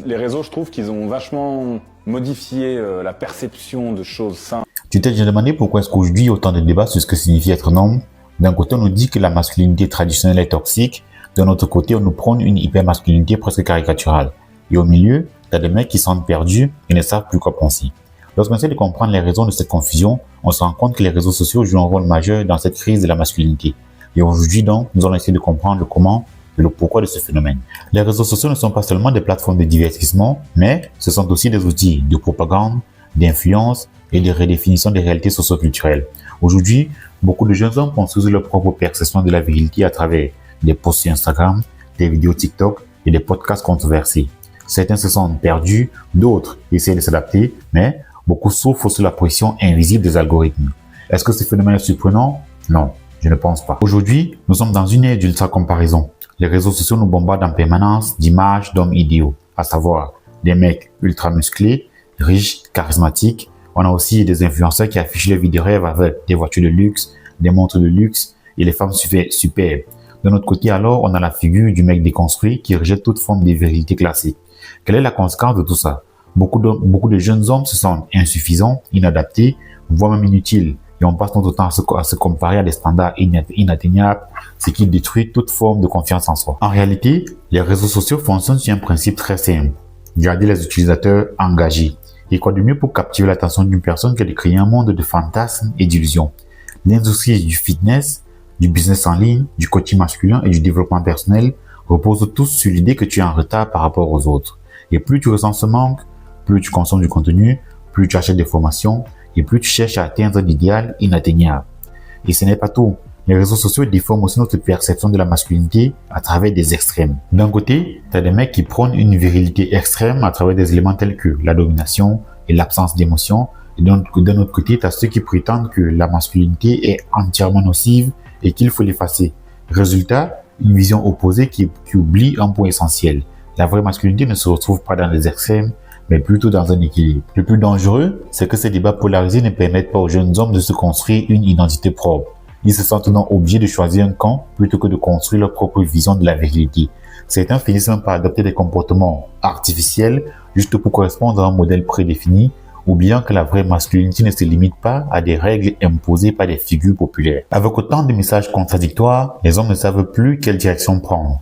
les réseaux, je trouve qu'ils ont vachement modifié la perception de choses simples. Tu t'es déjà demandé pourquoi est-ce qu'aujourd'hui il y a autant de débats sur ce que signifie être un homme? D'un côté, on nous dit que la masculinité traditionnelle est toxique. D'un autre côté, on nous prône une hyper-masculinité presque caricaturale. Et au milieu, t'as des mecs qui sont perdus et ne savent plus quoi penser. Lorsqu'on essaie de comprendre les raisons de cette confusion, on se rend compte que les réseaux sociaux jouent un rôle majeur dans cette crise de la masculinité. Et aujourd'hui donc, nous allons essayer de comprendre le comment et le pourquoi de ce phénomène. Les réseaux sociaux ne sont pas seulement des plateformes de divertissement, mais ce sont aussi des outils de propagande, d'influence et de redéfinition des réalités socio-culturelles. Aujourd'hui, beaucoup de jeunes hommes construisent leur propre perception de la virilité à travers des posts sur Instagram, des vidéos TikTok et des podcasts controversés. Certains se sentent perdus, d'autres essaient de s'adapter, mais beaucoup souffrent sous la pression invisible des algorithmes. Est-ce que ce phénomène est surprenant? Non, je ne pense pas. Aujourd'hui, nous sommes dans une ère d'ultra-comparaison. Les réseaux sociaux nous bombardent en permanence d'images d'hommes idéaux, à savoir des mecs ultra musclés, riches, charismatiques. On a aussi des influenceurs qui affichent leur vie de rêve avec des voitures de luxe, des montres de luxe et les femmes superbes. De notre côté alors, on a la figure du mec déconstruit qui rejette toute forme de virilité classique. Quelle est la conséquence de tout ça? Beaucoup de jeunes hommes se sentent insuffisants, inadaptés, voire même inutiles. Et on passe notre temps à se comparer à des standards inatteignables, ce qui détruit toute forme de confiance en soi. En réalité, les réseaux sociaux fonctionnent sur un principe très simple. Garder les utilisateurs engagés. Et quoi de mieux pour captiver l'attention d'une personne que de créer un monde de fantasmes et d'illusions. L'industrie du fitness, du business en ligne, du coaching masculin et du développement personnel reposent tous sur l'idée que tu es en retard par rapport aux autres. Et plus tu ressens ce manque, plus tu consommes du contenu, plus tu achètes des formations et plus tu cherches à atteindre l'idéal inatteignable. Et ce n'est pas tout. Les réseaux sociaux déforment aussi notre perception de la masculinité à travers des extrêmes. D'un côté, tu as des mecs qui prônent une virilité extrême à travers des éléments tels que la domination et l'absence d'émotion. Et d'un autre côté, tu as ceux qui prétendent que la masculinité est entièrement nocive et qu'il faut l'effacer. Résultat, une vision opposée qui oublie un point essentiel. La vraie masculinité ne se retrouve pas dans les extrêmes, mais plutôt dans un équilibre. Le plus dangereux, c'est que ces débats polarisés ne permettent pas aux jeunes hommes de se construire une identité propre. Ils se sentent donc obligés de choisir un camp plutôt que de construire leur propre vision de la virilité. Certains finissent même par adopter des comportements artificiels juste pour correspondre à un modèle prédéfini, oubliant que la vraie masculinité ne se limite pas à des règles imposées par des figures populaires. Avec autant de messages contradictoires, les hommes ne savent plus quelle direction prendre.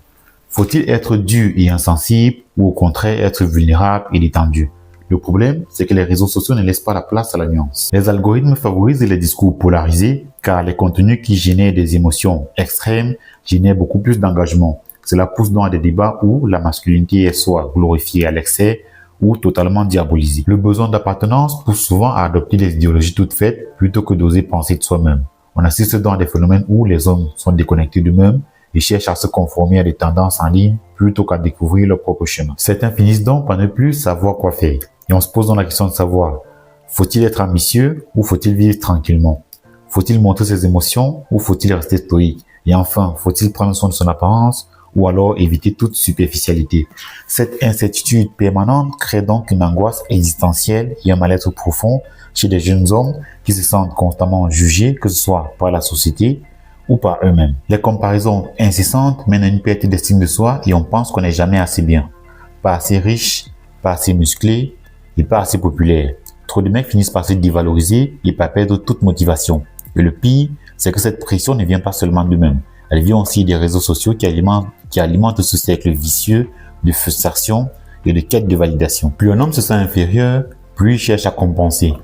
Faut-il être dur et insensible ou au contraire être vulnérable et détendu? Le problème, c'est que les réseaux sociaux ne laissent pas la place à la nuance. Les algorithmes favorisent les discours polarisés car les contenus qui génèrent des émotions extrêmes génèrent beaucoup plus d'engagement. Cela pousse donc à des débats où la masculinité est soit glorifiée à l'excès ou totalement diabolisée. Le besoin d'appartenance pousse souvent à adopter des idéologies toutes faites plutôt que d'oser penser de soi-même. On assiste donc à des phénomènes où les hommes sont déconnectés d'eux-mêmes et cherchent à se conformer à des tendances en ligne plutôt qu'à découvrir leur propre chemin. Certains finissent donc par ne plus savoir quoi faire. Et on se pose donc la question de savoir, faut-il être ambitieux ou faut-il vivre tranquillement? Faut-il montrer ses émotions ou faut-il rester stoïque? Et enfin, faut-il prendre soin de son apparence ou alors éviter toute superficialité? Cette incertitude permanente crée donc une angoisse existentielle et un mal-être profond chez des jeunes hommes qui se sentent constamment jugés, que ce soit par la société ou par eux-mêmes. Les comparaisons incessantes mènent à une perte d'estime de soi et on pense qu'on n'est jamais assez bien. Pas assez riche, pas assez musclé et pas assez populaire. Trop de mecs finissent par se dévaloriser et par perdre toute motivation. Et le pire, c'est que cette pression ne vient pas seulement d'eux-mêmes. Elle vient aussi des réseaux sociaux qui alimentent ce cercle vicieux de frustration et de quête de validation. Plus un homme se sent inférieur, plus il cherche à compenser.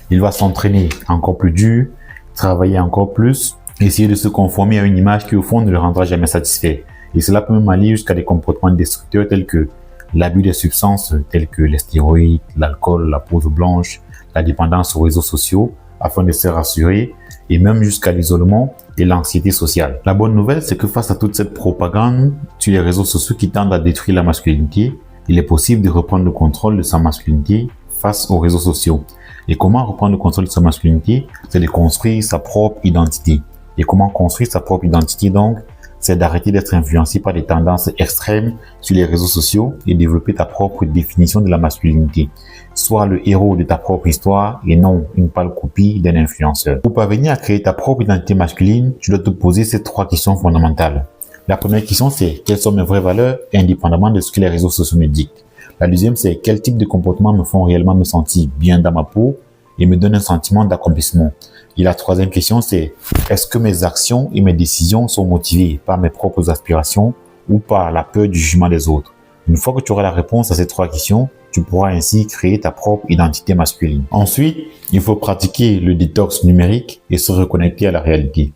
Il va s'entraîner encore plus dur, travailler encore plus, essayer de se conformer à une image qui au fond ne le rendra jamais satisfait. Et cela peut même aller jusqu'à des comportements destructeurs tels que l'abus de substances telles que les stéroïdes, l'alcool, la pose blanche, la dépendance aux réseaux sociaux afin de se rassurer et même jusqu'à l'isolement et l'anxiété sociale. La bonne nouvelle, c'est que face à toute cette propagande sur les réseaux sociaux qui tendent à détruire la masculinité, il est possible de reprendre le contrôle de sa masculinité face aux réseaux sociaux. Et comment reprendre le contrôle de sa masculinité? C'est de construire sa propre identité. Et comment construire sa propre identité donc? C'est d'arrêter d'être influencé par des tendances extrêmes sur les réseaux sociaux et développer ta propre définition de la masculinité. Sois le héros de ta propre histoire et non une pâle copie d'un influenceur. Pour parvenir à créer ta propre identité masculine, tu dois te poser ces 3 questions fondamentales. La première question, c'est quelles sont mes vraies valeurs indépendamment de ce que les réseaux sociaux me dictent. La deuxième, c'est quel type de comportements me font réellement me sentir bien dans ma peau et me donnent un sentiment d'accomplissement. Et la troisième question, c'est est-ce que mes actions et mes décisions sont motivées par mes propres aspirations ou par la peur du jugement des autres? Une fois que tu auras la réponse à ces trois questions, tu pourras ainsi créer ta propre identité masculine. Ensuite, il faut pratiquer le détox numérique et se reconnecter à la réalité.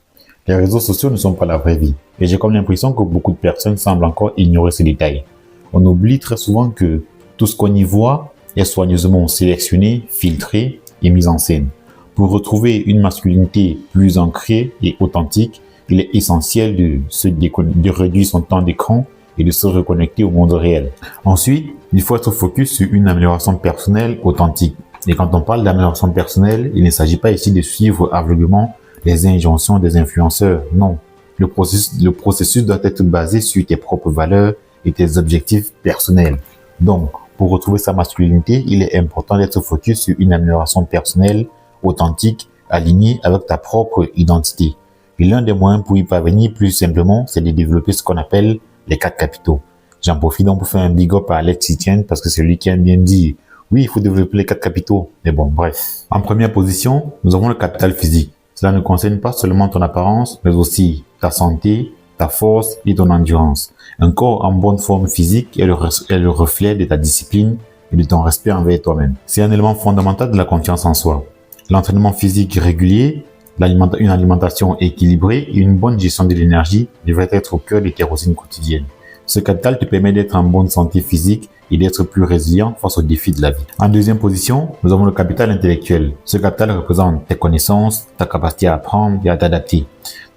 Les réseaux sociaux ne sont pas la vraie vie. Et j'ai comme l'impression que beaucoup de personnes semblent encore ignorer ces détails. On oublie très souvent que tout ce qu'on y voit est soigneusement sélectionné, filtré et mis en scène. Pour retrouver une masculinité plus ancrée et authentique, il est essentiel de réduire son temps d'écran et de se reconnecter au monde réel. Ensuite, il faut être focus sur une amélioration personnelle authentique. Et quand on parle d'amélioration personnelle, il ne s'agit pas ici de suivre aveuglément les injonctions des influenceurs. Non. Le processus doit être basé sur tes propres valeurs et tes objectifs personnels. Donc, pour retrouver sa masculinité, il est important d'être focus sur une amélioration personnelle authentique, alignée avec ta propre identité. Et l'un des moyens pour y parvenir plus simplement, c'est de développer ce qu'on appelle les 4 capitaux. J'en profite donc pour faire un big up à Alex Etienne parce que c'est lui qui aime bien dire oui, il faut développer les 4 capitaux. Mais bon, bref. En première position, nous avons le capital physique. Cela ne concerne pas seulement ton apparence, mais aussi ta santé, ta force et ton endurance. Un corps en bonne forme physique est le reflet de ta discipline et de ton respect envers toi-même. C'est un élément fondamental de la confiance en soi. L'entraînement physique régulier, une alimentation équilibrée et une bonne gestion de l'énergie devraient être au cœur de tes routines quotidiennes. Ce capital te permet d'être en bonne santé physique et d'être plus résilient face aux défis de la vie. En deuxième position, nous avons le capital intellectuel. Ce capital représente tes connaissances, ta capacité à apprendre et à t'adapter.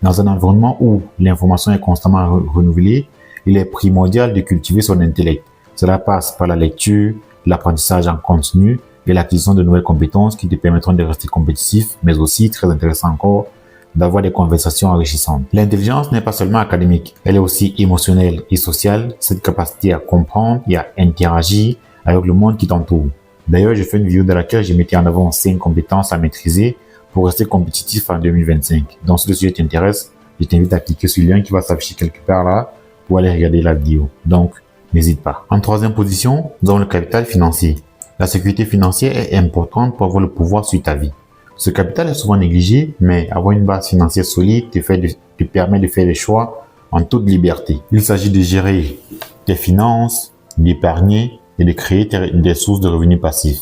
Dans un environnement où l'information est constamment renouvelée, il est primordial de cultiver son intellect. Cela passe par la lecture, l'apprentissage en continu et l'acquisition de nouvelles compétences qui te permettront de rester compétitif, mais aussi, très intéressant encore, d'avoir des conversations enrichissantes. L'intelligence n'est pas seulement académique, elle est aussi émotionnelle et sociale, cette capacité à comprendre et à interagir avec le monde qui t'entoure. D'ailleurs, j'ai fait une vidéo dans laquelle j'ai mis en avant 5 compétences à maîtriser pour rester compétitif en 2025. Donc, si le sujet t'intéresse, je t'invite à cliquer sur le lien qui va s'afficher quelque part là pour aller regarder la vidéo. Donc, n'hésite pas. En troisième position, nous avons le capital financier. La sécurité financière est importante pour avoir le pouvoir sur ta vie. Ce capital est souvent négligé, mais avoir une base financière solide te permet de faire des choix en toute liberté. Il s'agit de gérer tes finances, d'épargner et de créer des sources de revenus passifs.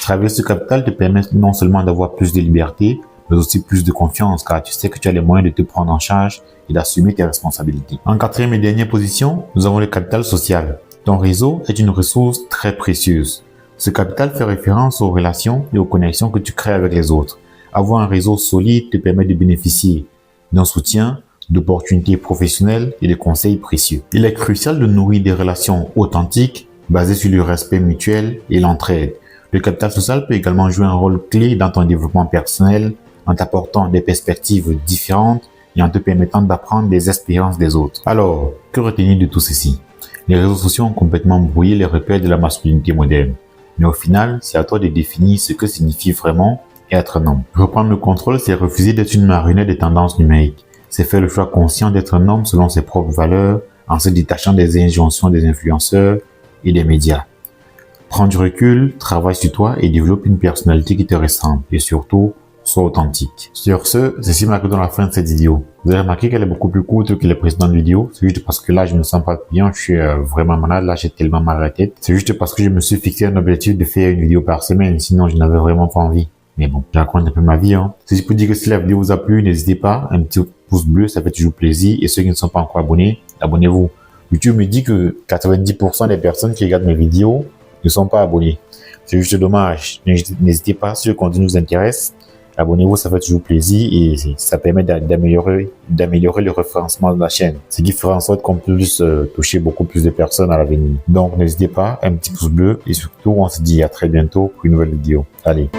Travailler ce capital te permet non seulement d'avoir plus de liberté, mais aussi plus de confiance car tu sais que tu as les moyens de te prendre en charge et d'assumer tes responsabilités. En quatrième et dernière position, nous avons le capital social. Ton réseau est une ressource très précieuse. Ce capital fait référence aux relations et aux connexions que tu crées avec les autres. Avoir un réseau solide te permet de bénéficier d'un soutien, d'opportunités professionnelles et de conseils précieux. Il est crucial de nourrir des relations authentiques basées sur le respect mutuel et l'entraide. Le capital social peut également jouer un rôle clé dans ton développement personnel en t'apportant des perspectives différentes et en te permettant d'apprendre des expériences des autres. Alors, que retenir de tout ceci? Les réseaux sociaux ont complètement brouillé les repères de la masculinité moderne. Mais au final, c'est à toi de définir ce que signifie vraiment être un homme. Reprendre le contrôle, c'est refuser d'être une marionnette des tendances numériques. C'est faire le choix conscient d'être un homme selon ses propres valeurs, en se détachant des injonctions des influenceurs et des médias. Prends du recul, travaille sur toi et développe une personnalité qui te ressemble. Et surtout, sois authentique. Sur ce, ceci marque dans la fin de cette vidéo. Vous avez remarqué qu'elle est beaucoup plus courte que les précédentes vidéos. C'est juste parce que là, je me sens pas bien. Je suis vraiment malade. Là, j'ai tellement mal à la tête. C'est juste parce que je me suis fixé un objectif de faire une vidéo par semaine. Sinon, je n'avais vraiment pas envie. Mais bon, je raconte un peu ma vie. C'est juste pour dire que si la vidéo vous a plu, n'hésitez pas. Un petit pouce bleu, ça fait toujours plaisir. Et ceux qui ne sont pas encore abonnés, abonnez-vous. YouTube me dit que 90% des personnes qui regardent mes vidéos ne sont pas abonnés. C'est juste dommage. N'hésitez pas, si le contenu vous intéresse, abonnez-vous, ça fait toujours plaisir et ça permet d'améliorer le référencement de la chaîne. Ce qui fera en sorte qu'on puisse toucher beaucoup plus de personnes à l'avenir. Donc, n'hésitez pas, un petit pouce bleu et surtout, on se dit à très bientôt pour une nouvelle vidéo. Allez.